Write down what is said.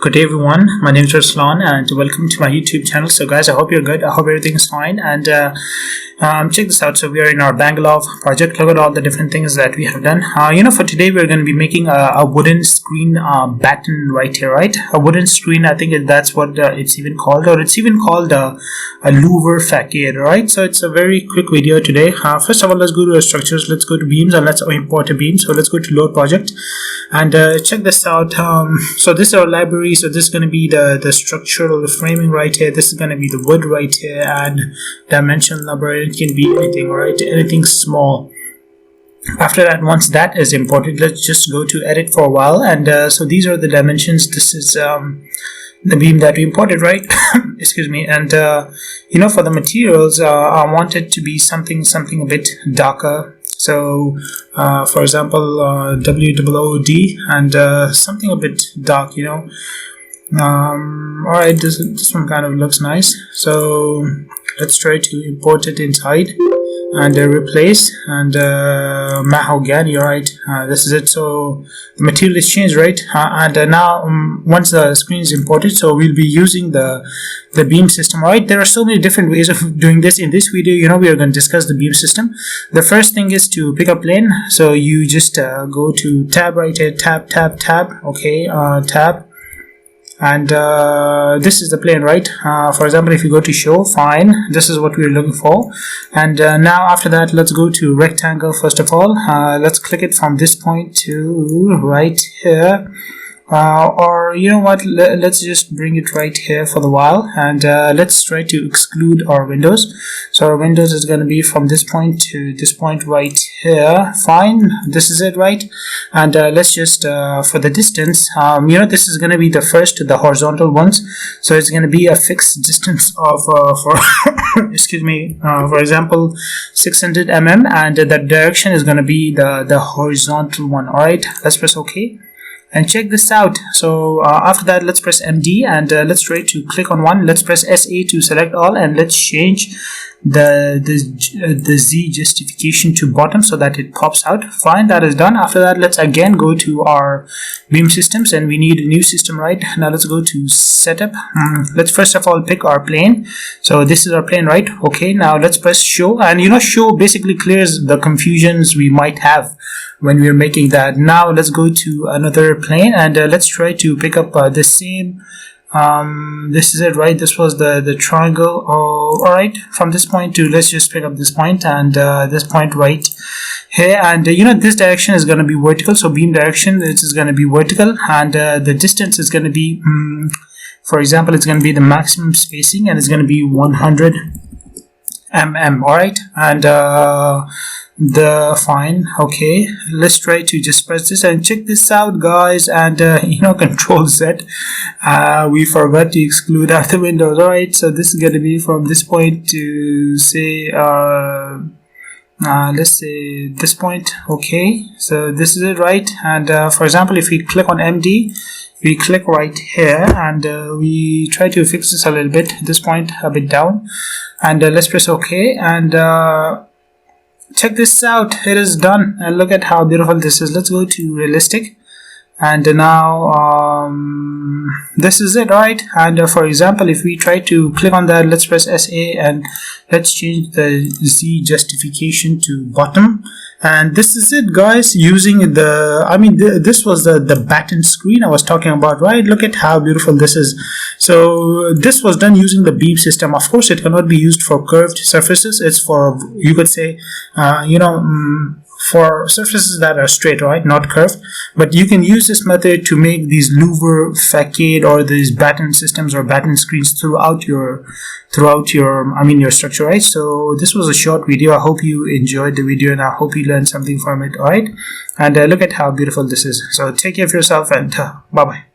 Good day everyone, my name is Ruslan and welcome to my YouTube channel. So guys, I hope you're good. I hope everything is fine, and check this out. So we are in our Bangalore project. Look at all the different things that we have done. For today we're going to be making a wooden screen batten right here, right? A wooden screen, I think that's what it's even called, or it's even called a louver facade, right? So it's a very quick video today. First of all, let's go to our structures, let's go to beams, and let's import a beam. So let's go to load project and check this out. So this is our library. So this is going to be the structural, the framing right here. This is going to be the wood right here, and dimension number. It can be anything, right? Anything small. After that, once that is imported, let's just go to edit for a while. And so these are the dimensions. This is the beam that we imported, right? Excuse me. And for the materials, I want it to be something a bit darker. So for example, WOOD and something a bit dark, alright, this one kind of looks nice. So let's try to import it inside and replace, and mahogany, right? This is it. So the material is changed, right? And now once the screen is imported, so we'll be using the beam system, right? There are so many different ways of doing this. In this video, we are going to discuss the beam system. The first thing is to pick a plane. So you just go to tab right here, tab, okay, tab. And this is the plane, right? For example, if you go to show, fine, this is what we're looking for. And now after that, let's go to rectangle. First of all, let's click it from this point to right here, or you know what, let's just bring it right here for the while, and let's try to exclude our windows. So our windows is going to be from this point to this point right here. Fine, this is it, right? And let's just for the distance, this is going to be the horizontal ones, so it's going to be a fixed distance of for excuse me, for example 600 mm, and the direction is going to be the horizontal one. All right, let's press OK. And check this out. So after that, let's press MD, and let's try to click on one. Let's press SA to select all, and let's change the Z justification to bottom so that it pops out. Fine, that is done. After that, let's again go to our beam systems, and we need a new system, right? Now let's go to setup. Let's first of all pick our plane. So this is our plane, right? Okay, now let's press show, and show basically clears the confusions we might have when we're making that. Now let's go to another plane, and let's try to pick up the same. This is it, right? This was the triangle. All right, from this point to, let's just pick up this point and this point right here, and this direction is going to be vertical. So beam direction, this is going to be vertical, and the distance is going to be for example, it's going to be the maximum spacing, and it's going to be 100 mm. All right, and fine, okay, let's try to just press this and check this out, guys. And Control Z, we forgot to exclude out the windows. All right, so this is going to be from this point to say let's say this point. Okay, so this is it, right? And for example, if we click on MD, we click right here, and we try to fix this a little bit, this point a bit down, and let's press OK. And check this out, it is done, and look at how beautiful this is. Let's go to realistic, and now this is it, right? And for example, if we try to click on that, let's press SA, and let's change the Z justification to bottom. And this is it, guys, using this was the batten screen I was talking about, right? Look at how beautiful this is. So this was done using the beam system. Of course, it cannot be used for curved surfaces. It's for, you could say, for surfaces that are straight, right, not curved. But you can use this method to make these louver facade or these batten systems or batten screens throughout your your structure, right? So this was a short video. I hope you enjoyed the video, and I hope you learned something from it. All right, and look at how beautiful this is. So take care of yourself, and bye bye.